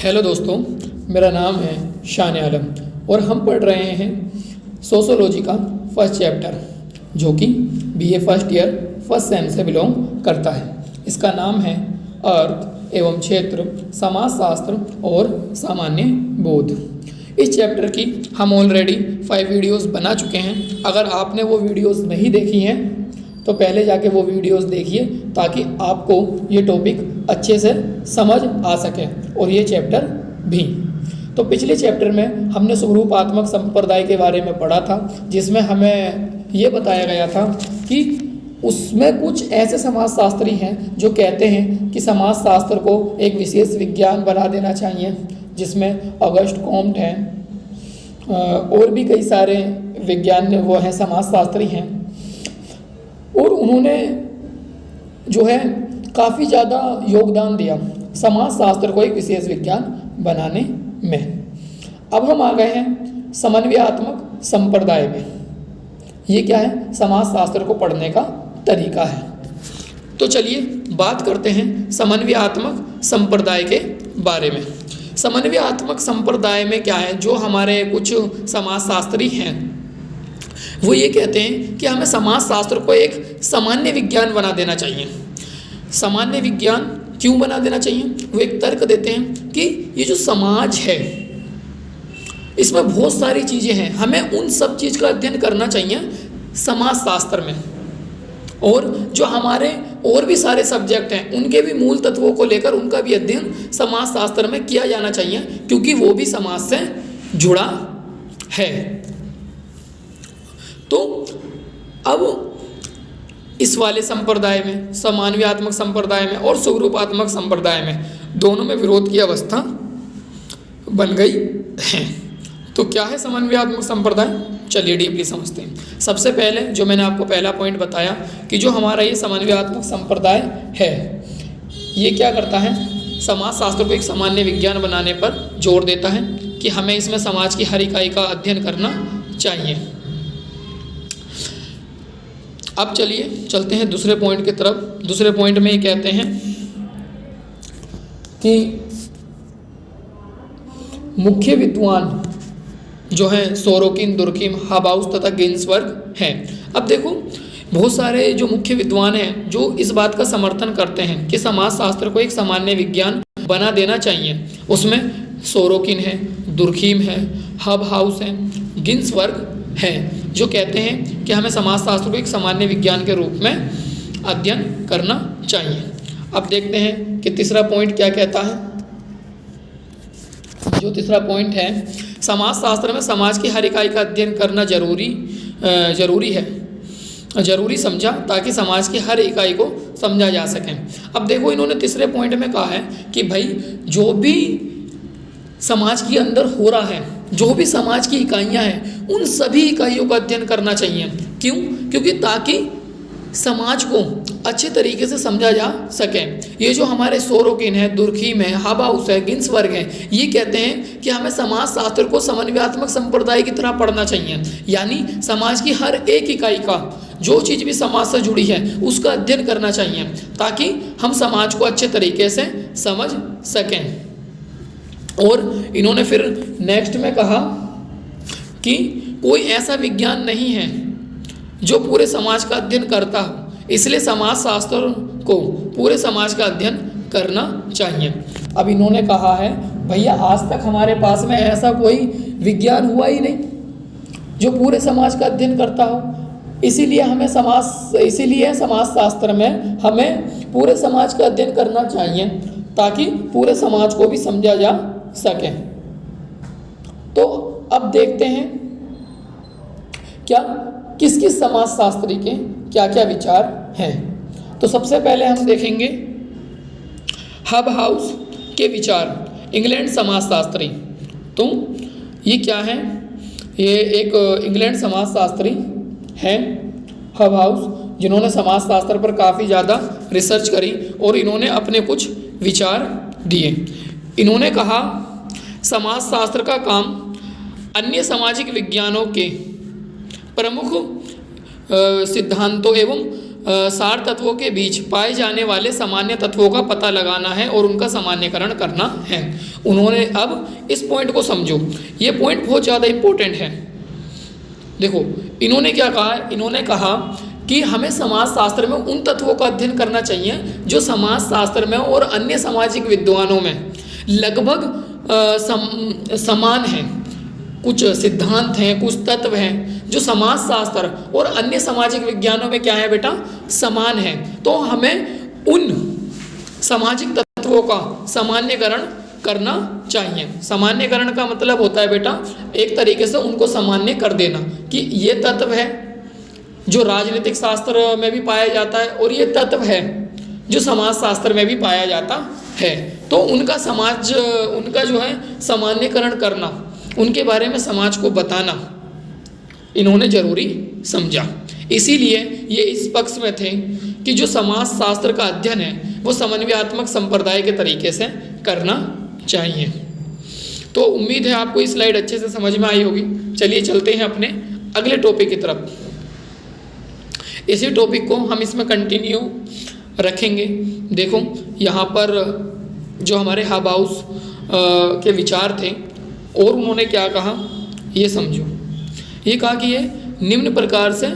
Hello दोस्तों, मेरा नाम है शान आलम और हम पढ़ रहे हैं सोशोलॉजी का फर्स्ट चैप्टर जो कि BA first year first sem से बिलोंग करता है। इसका नाम है अर्थ एवं क्षेत्र, समाजशास्त्र और सामान्य बोध। इस चैप्टर की हम ऑलरेडी 5 वीडियोस बना चुके हैं। अगर आपने वो वीडियोस नहीं देखी हैं तो पहले जाके वो वीडियोस देखिए ताकि आपको ये टॉपिक अच्छे से समझ आ सके और ये चैप्टर भी। तो पिछले चैप्टर में हमने स्वरूपात्मक संप्रदाय के बारे में पढ़ा था, जिसमें हमें ये बताया गया था कि उसमें कुछ ऐसे समाजशास्त्री हैं जो कहते हैं कि समाजशास्त्र को एक विशेष विज्ञान बना देना चाहिए, जिसमें ऑगस्ट कॉम्ट हैं और भी कई सारे विज्ञान वो हैं, समाजशास्त्री हैं। और उन्होंने जो है काफ़ी ज़्यादा योगदान दिया समाजशास्त्र को एक विशेष विज्ञान बनाने में। अब हम आ गए हैं समन्वयात्मक संप्रदाय में। ये क्या है? समाजशास्त्र को पढ़ने का तरीका है। तो चलिए बात करते हैं समन्वयात्मक संप्रदाय के बारे में। समन्वयात्मक संप्रदाय में क्या है, जो हमारे कुछ समाजशास्त्री हैं वो ये कहते हैं कि हमें समाजशास्त्र को एक सामान्य विज्ञान बना देना चाहिए। सामान्य विज्ञान क्यों बना देना चाहिए? वो एक तर्क देते हैं कि ये जो समाज है इसमें बहुत सारी चीज़ें हैं, हमें उन सब चीज़ का अध्ययन करना चाहिए समाजशास्त्र में। और जो हमारे और भी सारे सब्जेक्ट हैं उनके भी मूल तत्वों को लेकर उनका भी अध्ययन समाजशास्त्र में किया जाना चाहिए, क्योंकि वो भी समाज से जुड़ा है। तो अब इस वाले संप्रदाय में, समन्वयात्मक संप्रदाय में और स्वरूपात्मक संप्रदाय में, दोनों में विरोध की अवस्था बन गई है। तो क्या है समन्वयात्मक संप्रदाय? चलिए डीपली समझते हैं। सबसे पहले जो मैंने आपको पहला पॉइंट बताया कि जो हमारा ये समन्वयात्मक संप्रदाय है, ये क्या करता है? समाजशास्त्र को एक सामान्य विज्ञान बनाने पर जोर देता है कि हमें इसमें समाज की हर इकाई का अध्ययन करना चाहिए। अब चलिए चलते हैं दूसरे पॉइंट की तरफ। दूसरे पॉइंट में ये कहते हैं कि मुख्य विद्वान जो हैं सोरोकिन, दुर्कीम, हाबाउस तथा गिन्सबर्ग हैं। अब देखो, बहुत सारे जो मुख्य विद्वान हैं जो इस बात का समर्थन करते हैं कि समाजशास्त्र को एक सामान्य विज्ञान बना देना चाहिए। उसमें सोरोकिन है, दुर्कीम है, हाबाउस है, गिन्सबर्ग हैं, जो कहते हैं कि हमें समाजशास्त्र को एक सामान्य विज्ञान के रूप में अध्ययन करना चाहिए। अब देखते हैं कि तीसरा पॉइंट क्या कहता है। जो तीसरा पॉइंट है, समाजशास्त्र में समाज की हर इकाई का अध्ययन करना जरूरी है, जरूरी समझा ताकि समाज की हर इकाई को समझा जा सके। अब देखो, इन्होंने तीसरे पॉइंट में कहा है कि भाई जो भी समाज के अंदर हो रहा है, जो भी समाज की इकाइयाँ हैं, उन सभी इकाइयों का अध्ययन करना चाहिए। क्यों? क्योंकि ताकि समाज को अच्छे तरीके से समझा जा सके। ये जो हमारे सोरोकिन है, दुर्कीम है, हाबाउस है, गिन्सबर्ग है, ये कहते हैं कि हमें समाजशास्त्र को समन्वयात्मक संप्रदाय की तरह पढ़ना चाहिए। यानी समाज की हर एक इकाई का, जो चीज़ भी समाज से जुड़ी है, उसका अध्ययन करना चाहिए ताकि हम समाज को अच्छे तरीके से समझ सकें। और इन्होंने फिर नेक्स्ट में कहा कि कोई ऐसा विज्ञान नहीं है जो पूरे समाज का अध्ययन करता हो, इसलिए समाजशास्त्र को पूरे समाज का अध्ययन करना चाहिए। अब इन्होंने कहा है, भैया आज तक हमारे पास में ऐसा कोई विज्ञान हुआ ही नहीं जो पूरे समाज का अध्ययन करता हो, इसीलिए समाजशास्त्र में हमें पूरे समाज का अध्ययन करना चाहिए ताकि पूरे समाज को भी समझा जा सके। तो अब देखते हैं किस किस समाजशास्त्री के क्या क्या विचार हैं। तो सबसे पहले हम देखेंगे हाबाउस के विचार, इंग्लैंड समाजशास्त्री। तो ये क्या है? ये एक इंग्लैंड समाजशास्त्री हैं हाबाउस, जिन्होंने समाजशास्त्र पर काफ़ी ज़्यादा रिसर्च करी और इन्होंने अपने कुछ विचार दिए। इन्होंने कहा, समाजशास्त्र का काम अन्य सामाजिक विज्ञानों के प्रमुख सिद्धांतों एवं सार तत्वों के बीच पाए जाने वाले सामान्य तत्वों का पता लगाना है और उनका सामान्यकरण करना है। उन्होंने, अब इस पॉइंट को समझो, ये पॉइंट बहुत ज़्यादा इम्पोर्टेंट है। देखो इन्होंने क्या कहा है, इन्होंने कहा कि हमें समाजशास्त्र में उन तत्वों का अध्ययन करना चाहिए जो समाजशास्त्र में और अन्य सामाजिक विद्वानों में लगभग समान हैं। कुछ सिद्धांत हैं, कुछ तत्व हैं जो समाजशास्त्र और अन्य सामाजिक विज्ञानों में क्या है बेटा, समान है। तो हमें उन सामाजिक तत्वों का सामान्यकरण करना चाहिए। सामान्यकरण का मतलब होता है बेटा एक तरीके से उनको सामान्य कर देना कि ये तत्व है जो राजनीतिक शास्त्र में भी पाया जाता है और ये तत्व है जो समाजशास्त्र में भी पाया जाता है। तो उनका जो है सामान्यकरण करना, उनके बारे में समाज को बताना इन्होंने जरूरी समझा। इसीलिए ये इस पक्ष में थे कि जो समाजशास्त्र का अध्ययन है वो समन्वयात्मक संप्रदाय के तरीके से करना चाहिए। तो उम्मीद है आपको ये स्लाइड अच्छे से समझ में आई होगी। चलिए चलते हैं अपने अगले टॉपिक की तरफ। इसी टॉपिक को हम इसमें कंटिन्यू रखेंगे। देखो यहाँ पर जो हमारे हाबाउस के विचार थे और उन्होंने क्या कहा ये समझो। ये कहा कि ये निम्न प्रकार से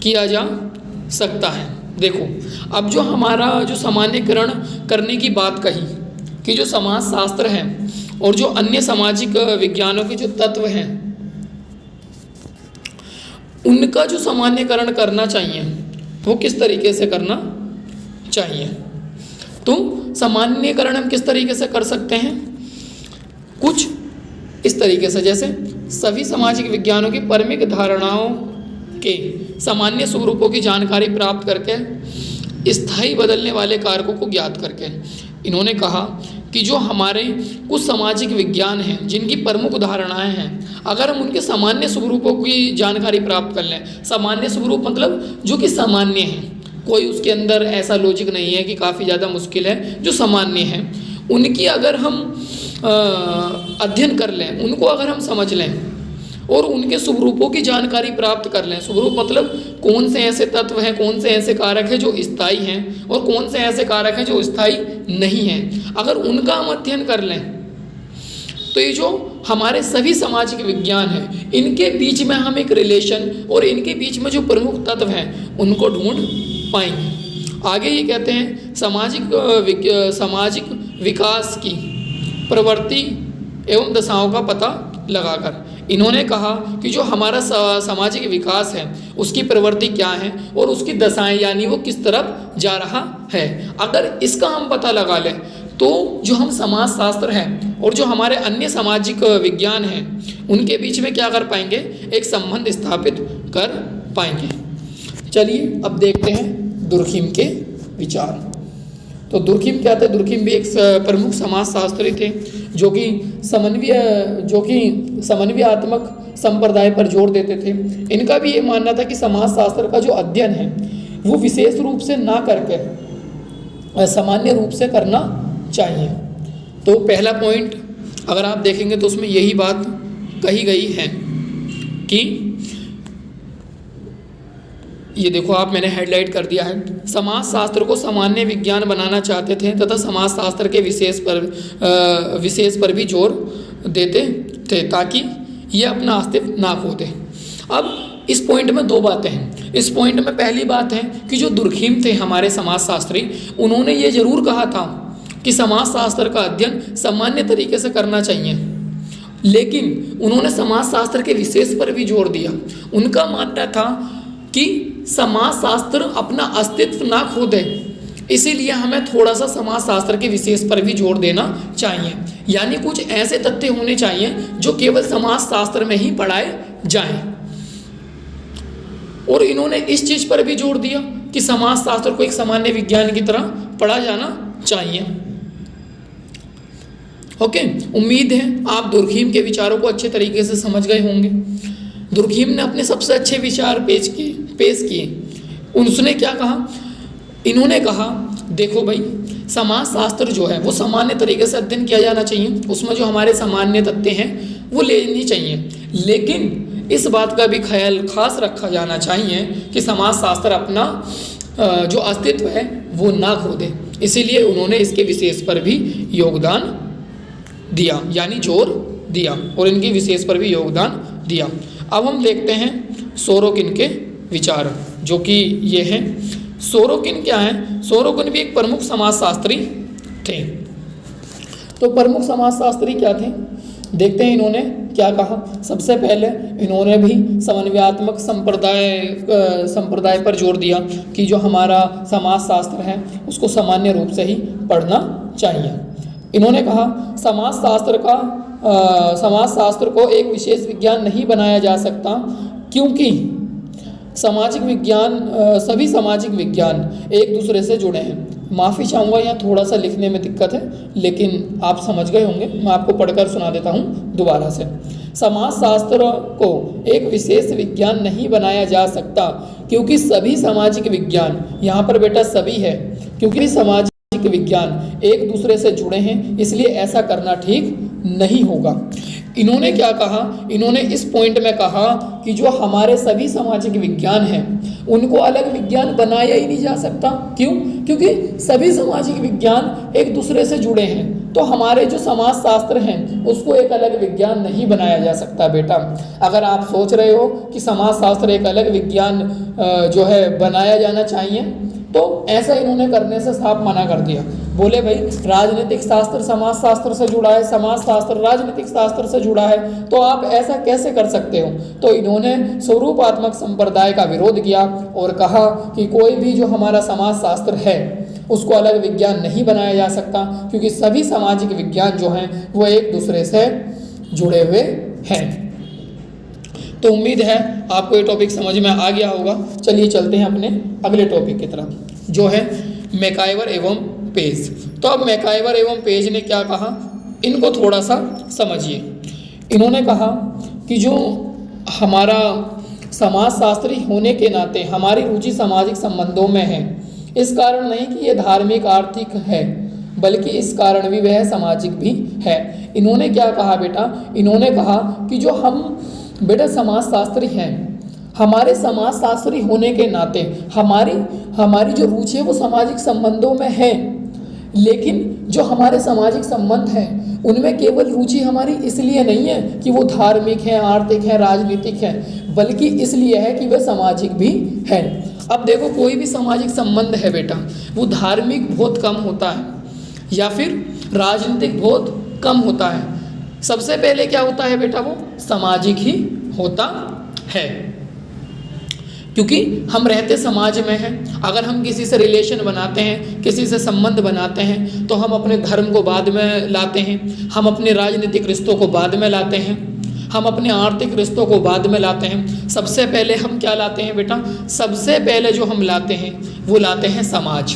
किया जा सकता है। देखो अब जो हमारा जो सामान्यकरण करने की बात कही कि जो समाजशास्त्र है और जो अन्य सामाजिक विज्ञानों के जो तत्व हैं उनका जो सामान्यकरण करना चाहिए वो किस तरीके से करना चाहिए। तो सामान्यकरण हम किस तरीके से कर सकते हैं, कुछ इस तरीके से, जैसे सभी सामाजिक विज्ञानों की परमिक धारणाओं के सामान्य स्वरूपों की जानकारी प्राप्त करके स्थायी बदलने वाले कारकों को ज्ञात करके। इन्होंने कहा कि जो हमारे कुछ सामाजिक विज्ञान हैं जिनकी प्रमुख धारणाएं हैं, अगर हम उनके सामान्य स्वरूपों की जानकारी प्राप्त कर लें, सामान्य स्वरूप मतलब जो कि सामान्य हैं, कोई उसके अंदर ऐसा लॉजिक नहीं है कि काफ़ी ज़्यादा मुश्किल है, जो सामान्य हैं उनकी अगर हम अध्ययन कर लें, उनको अगर हम समझ लें और उनके स्वरूपों की जानकारी प्राप्त कर लें। स्वरूप मतलब कौन से ऐसे तत्व हैं, कौन से ऐसे कारक हैं जो स्थायी हैं और कौन से ऐसे कारक हैं जो स्थायी नहीं हैं, अगर उनका हम अध्ययन कर लें तो ये जो हमारे सभी सामाजिक विज्ञान हैं इनके बीच में हम एक रिलेशन और इनके बीच में जो प्रमुख तत्व हैं उनको ढूंढ पाएंगे। आगे ये कहते हैं सामाजिक विकास की प्रवृत्ति एवं दशाओं का पता लगाकर। इन्होंने कहा कि जो हमारा सामाजिक विकास है उसकी प्रवृत्ति क्या है और उसकी दशाएं यानी वो किस तरफ जा रहा है, अगर इसका हम पता लगा लें तो जो हम समाजशास्त्र हैं और जो हमारे अन्य सामाजिक विज्ञान हैं उनके बीच में क्या कर पाएंगे, एक संबंध स्थापित कर पाएंगे। चलिए अब देखते हैं दुर्खिम के विचार। तो दुर्खिम क्या थे, दुर्खिम भी एक प्रमुख समाजशास्त्री थे जो कि समन्वयात्मक संप्रदाय पर जोर देते थे। इनका भी ये मानना था कि समाजशास्त्र का जो अध्ययन है वो विशेष रूप से ना करके सामान्य रूप से करना चाहिए। तो पहला पॉइंट अगर आप देखेंगे तो उसमें यही बात कही गई है कि ये देखो आप, मैंने हेडलाइट कर दिया है, समाजशास्त्र को सामान्य विज्ञान बनाना चाहते थे तथा समाजशास्त्र के विशेष पर भी जोर देते थे ताकि ये अपना अस्तित्व ना खो दे। अब इस पॉइंट में दो बातें हैं। इस पॉइंट में पहली बात है कि जो दुर्खिम थे हमारे समाजशास्त्री, उन्होंने ये जरूर कहा था कि समाजशास्त्र का अध्ययन सामान्य तरीके से करना चाहिए, लेकिन उन्होंने समाजशास्त्र के विशेष पर भी जोर दिया। उनका मानना था कि समाजशास्त्र अपना अस्तित्व ना खो दे, इसीलिए हमें थोड़ा सा समाजशास्त्र के विशेष पर भी जोर देना चाहिए, यानी कुछ ऐसे तथ्य होने चाहिए जो केवल समाजशास्त्र में ही पढ़ाए जाएं। और इन्होंने इस चीज पर भी जोर दिया कि समाजशास्त्र को एक सामान्य विज्ञान की तरह पढ़ा जाना चाहिए। ओके, उम्मीद है आप दुर्खिम के विचारों को अच्छे तरीके से समझ गए होंगे। दुर्खिम ने अपने सबसे अच्छे विचार पेश किए। उसने क्या कहा, इन्होंने कहा देखो भाई, समाजशास्त्र जो है वो सामान्य तरीके से अध्ययन किया जाना चाहिए, उसमें जो हमारे सामान्य तथ्य हैं वो लेनी चाहिए, लेकिन इस बात का भी ख्याल खास रखा जाना चाहिए कि समाजशास्त्र अपना जो अस्तित्व है वो ना खो दे, इसीलिए उन्होंने इसके विशेष पर भी योगदान दिया, यानी जोर दिया, और इनके विशेष पर भी योगदान दिया। अब हम देखते हैं सोरोकिन के विचार, जो कि ये हैं। सोरोकिन क्या है? सोरोकिन भी एक प्रमुख समाजशास्त्री थे। तो प्रमुख समाजशास्त्री क्या थे, देखते हैं इन्होंने क्या कहा। सबसे पहले इन्होंने भी समन्वयात्मक संप्रदाय पर जोर दिया कि जो हमारा समाजशास्त्र है उसको सामान्य रूप से ही पढ़ना चाहिए। इन्होंने कहा समाजशास्त्र को एक विशेष विज्ञान नहीं बनाया जा सकता, क्योंकि सामाजिक विज्ञान सभी सामाजिक विज्ञान एक दूसरे से जुड़े हैं। माफ़ी चाहूँगा, यहाँ थोड़ा सा लिखने में दिक्कत है, लेकिन आप समझ गए होंगे। मैं आपको पढ़कर सुना देता हूँ दोबारा से। समाजशास्त्र को एक विशेष विज्ञान नहीं बनाया जा सकता, क्योंकि सभी सामाजिक विज्ञान, यहाँ पर बेटा सभी है, क्योंकि सामाजिक विज्ञान एक दूसरे से जुड़े हैं, इसलिए ऐसा करना ठीक नहीं होगा। इन्होंने क्या कहा? इन्होंने इस पॉइंट में कहा कि जो हमारे सभी सामाजिक विज्ञान हैं उनको अलग विज्ञान बनाया ही नहीं जा सकता। क्यों? क्योंकि सभी सामाजिक विज्ञान एक दूसरे से जुड़े हैं, तो हमारे जो समाजशास्त्र हैं उसको एक अलग विज्ञान नहीं बनाया जा सकता। बेटा, अगर आप सोच रहे हो कि समाजशास्त्र एक अलग विज्ञान जो है बनाया जाना चाहिए, तो ऐसा इन्होंने करने से साफ मना कर दिया। बोले भाई राजनीतिक शास्त्र समाजशास्त्र से जुड़ा है, समाजशास्त्र राजनीतिक शास्त्र से जुड़ा है, तो आप ऐसा कैसे कर सकते हो? तो इन्होंने स्वरूपात्मक संप्रदाय का विरोध किया और कहा कि कोई भी जो हमारा समाजशास्त्र है उसको अलग विज्ञान नहीं बनाया जा सकता, क्योंकि सभी सामाजिक विज्ञान जो हैं वो एक दूसरे से जुड़े हुए हैं। तो उम्मीद है आपको ये टॉपिक समझ में आ गया होगा। चलिए चलते हैं अपने अगले टॉपिक की तरफ, जो है मैकाइवर एवं पेज। तो अब मैकाइवर एवं पेज ने क्या कहा, इनको थोड़ा सा समझिए। इन्होंने कहा कि जो हमारा समाजशास्त्री होने के नाते हमारी रुचि सामाजिक संबंधों में है, इस कारण नहीं कि ये धार्मिक आर्थिक है, बल्कि इस कारण भी वह सामाजिक भी है। इन्होंने क्या कहा बेटा? इन्होंने कहा कि जो हम बेटा समाजशास्त्री हैं, हमारे समाजशास्त्री होने के नाते हमारी जो रुचि है वो सामाजिक संबंधों में है, लेकिन जो हमारे सामाजिक संबंध हैं उनमें केवल रुचि हमारी इसलिए नहीं है कि वो धार्मिक हैं, आर्थिक हैं, राजनीतिक हैं, बल्कि इसलिए है कि वे सामाजिक भी हैं। अब देखो, कोई भी सामाजिक संबंध है बेटा, वो धार्मिक बहुत कम होता है या फिर राजनीतिक बहुत कम होता है। सबसे पहले क्या होता है बेटा? वो सामाजिक ही होता है, क्योंकि हम रहते समाज में हैं। अगर हम किसी से रिलेशन बनाते हैं, किसी से संबंध बनाते हैं, तो हम अपने धर्म को बाद में लाते हैं, हम अपने राजनीतिक रिश्तों को बाद में लाते हैं, हम अपने आर्थिक रिश्तों को बाद में लाते हैं। सबसे पहले हम क्या लाते हैं बेटा? सबसे पहले जो हम लाते हैं वो लाते हैं समाज,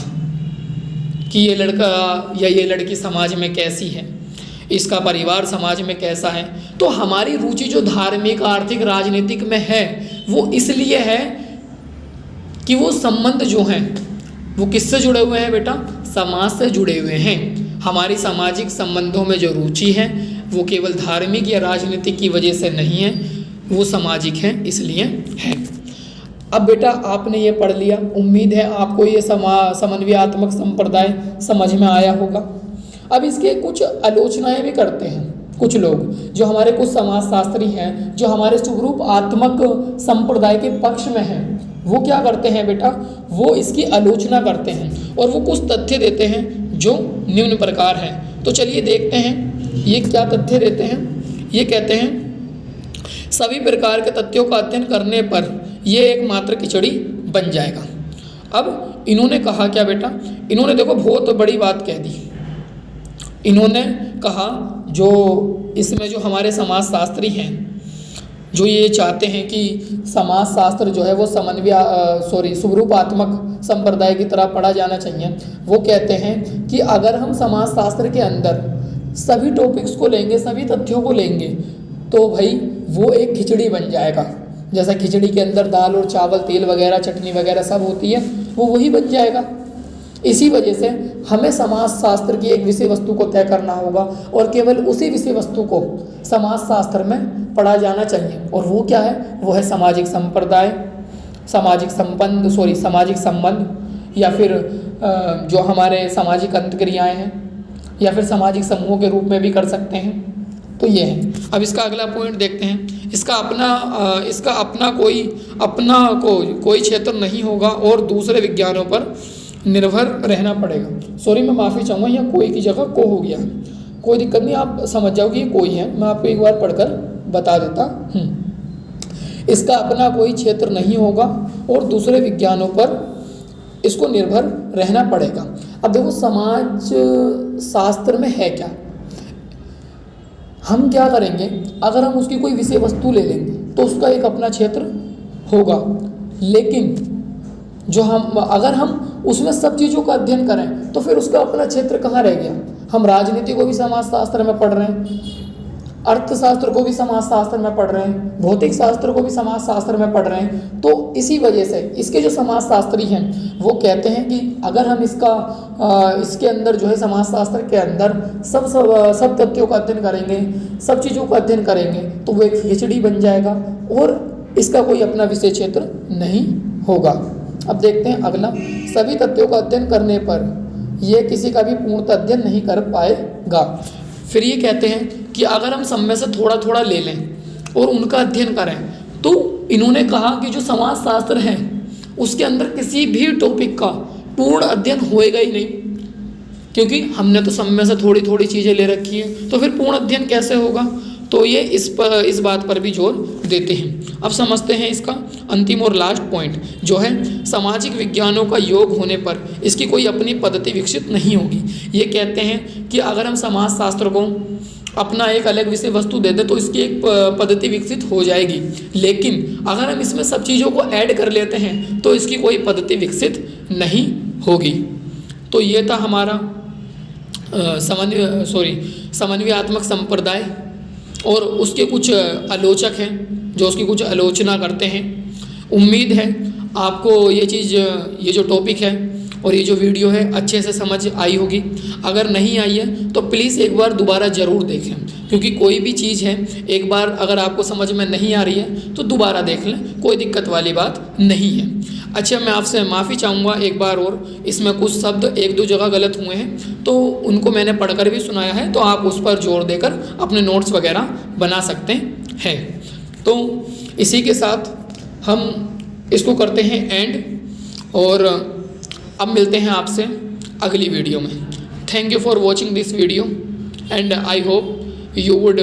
कि ये लड़का या ये लड़की समाज में कैसी है, इसका परिवार समाज में कैसा है। तो हमारी रुचि जो धार्मिक, आर्थिक, राजनीतिक में है वो इसलिए है कि वो संबंध जो हैं वो किससे जुड़े हुए हैं बेटा? समाज से जुड़े हुए हैं। हमारी सामाजिक संबंधों में जो रुचि है वो केवल धार्मिक या राजनीतिक की वजह से नहीं है, वो सामाजिक है, इसलिए है। अब बेटा आपने ये पढ़ लिया, उम्मीद है आपको ये समन्वयात्मक संप्रदाय समझ में आया होगा। अब इसके कुछ आलोचनाएं भी करते हैं कुछ लोग, जो हमारे कुछ समाजशास्त्री हैं, जो हमारे स्वरूपात्मक संप्रदाय के पक्ष में हैं। वो क्या करते हैं बेटा? वो इसकी आलोचना करते हैं और वो कुछ तथ्य देते हैं जो निम्न प्रकार हैं। तो चलिए देखते हैं ये क्या तथ्य देते हैं। ये कहते हैं सभी प्रकार के तथ्यों का अध्ययन करने पर ये एकमात्र खिचड़ी बन जाएगा। अब इन्होंने कहा क्या बेटा? इन्होंने देखो बहुत बड़ी बात कह दी। इन्होंने कहा जो इसमें जो हमारे समाजशास्त्री हैं, जो ये चाहते हैं कि समाजशास्त्र जो है वो स्वरूपात्मक संप्रदाय की तरह पढ़ा जाना चाहिए, वो कहते हैं कि अगर हम समाजशास्त्र के अंदर सभी टॉपिक्स को लेंगे, सभी तथ्यों को लेंगे, तो भाई वो एक खिचड़ी बन जाएगा। जैसा खिचड़ी के अंदर दाल और चावल, तेल वगैरह, चटनी वगैरह सब होती है, वो वही बन जाएगा। इसी वजह से हमें समाजशास्त्र की एक विषय वस्तु को तय करना होगा और केवल उसी विषय वस्तु को समाजशास्त्र में पढ़ा जाना चाहिए। और वो क्या है? वो है सामाजिक संप्रदाय, सामाजिक संबंध। या फिर जो हमारे सामाजिक अंतक्रियाएँ हैं या फिर सामाजिक समूहों के रूप में भी कर सकते हैं। तो ये है। अब इसका अगला पॉइंट देखते हैं। इसका अपना कोई क्षेत्र नहीं होगा और दूसरे विज्ञानों पर निर्भर रहना पड़ेगा। सॉरी, मैं माफ़ी चाहूँगा, यहाँ कोई की जगह को हो गया, कोई दिक्कत नहीं, आप समझ जाओगे ये कोई है। मैं आपको एक बार पढ़कर बता देता हूँ। इसका अपना कोई क्षेत्र नहीं होगा और दूसरे विज्ञानों पर इसको निर्भर रहना पड़ेगा। अब देखो, समाज शास्त्र में है क्या, हम क्या करेंगे, अगर हम उसकी कोई विषय वस्तु ले लेंगे तो उसका एक अपना क्षेत्र होगा, लेकिन अगर हम उसमें सब चीज़ों का अध्ययन करें तो फिर उसका अपना क्षेत्र कहाँ रह गया। हम राजनीति को भी समाजशास्त्र में पढ़ रहे हैं, अर्थशास्त्र को भी समाजशास्त्र में पढ़ रहे हैं, भौतिक शास्त्र को भी समाजशास्त्र में पढ़ रहे हैं। तो इसी वजह से इसके जो समाजशास्त्री हैं वो कहते हैं कि अगर हम इसके अंदर जो है समाजशास्त्र के अंदर सब तथ्यों का अध्ययन करेंगे, सब चीज़ों का अध्ययन करेंगे तो वो एक खिचड़ी बन जाएगा और इसका कोई अपना विषय क्षेत्र नहीं होगा। अब देखते हैं अगला। सभी तथ्यों का अध्ययन करने पर यह किसी का भी पूर्णतः अध्ययन नहीं कर पाएगा। फिर ये कहते हैं कि अगर हम सब में से थोड़ा थोड़ा ले लें और उनका अध्ययन करें, तो इन्होंने कहा कि जो समाजशास्त्र है उसके अंदर किसी भी टॉपिक का पूर्ण अध्ययन होएगा ही नहीं, क्योंकि हमने तो सब में से थोड़ी थोड़ी चीज़ें ले रखी हैं, तो फिर पूर्ण अध्ययन कैसे होगा। तो ये इस बात पर भी जोर देते हैं। अब समझते हैं इसका अंतिम और लास्ट पॉइंट, जो है सामाजिक विज्ञानों का योग होने पर इसकी कोई अपनी पद्धति विकसित नहीं होगी। ये कहते हैं कि अगर हम समाजशास्त्र को अपना एक अलग विषय वस्तु दे दें तो इसकी एक पद्धति विकसित हो जाएगी, लेकिन अगर हम इसमें सब चीज़ों को ऐड कर लेते हैं तो इसकी कोई पद्धति विकसित नहीं होगी। तो ये था हमारा समन्वयात्मक संप्रदाय, और उसके कुछ आलोचक हैं जो उसकी कुछ आलोचना करते हैं। उम्मीद है आपको ये जो टॉपिक है और ये जो वीडियो है अच्छे से समझ आई होगी। अगर नहीं आई है तो प्लीज़ एक बार दोबारा ज़रूर देखें, क्योंकि कोई भी चीज़ है एक बार अगर आपको समझ में नहीं आ रही है तो दोबारा देख लें, कोई दिक्कत वाली बात नहीं है। अच्छा, मैं आपसे माफ़ी चाहूँगा एक बार और, इसमें कुछ शब्द एक दो जगह गलत हुए हैं तो उनको मैंने पढ़कर भी सुनाया है, तो आप उस पर जोर देकर अपने नोट्स वगैरह बना सकते हैं। तो इसी के साथ हम इसको करते हैं एंड, और अब मिलते हैं आपसे अगली वीडियो में। Thank you for watching this video and I hope you would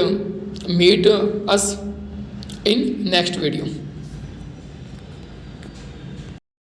meet us in next video.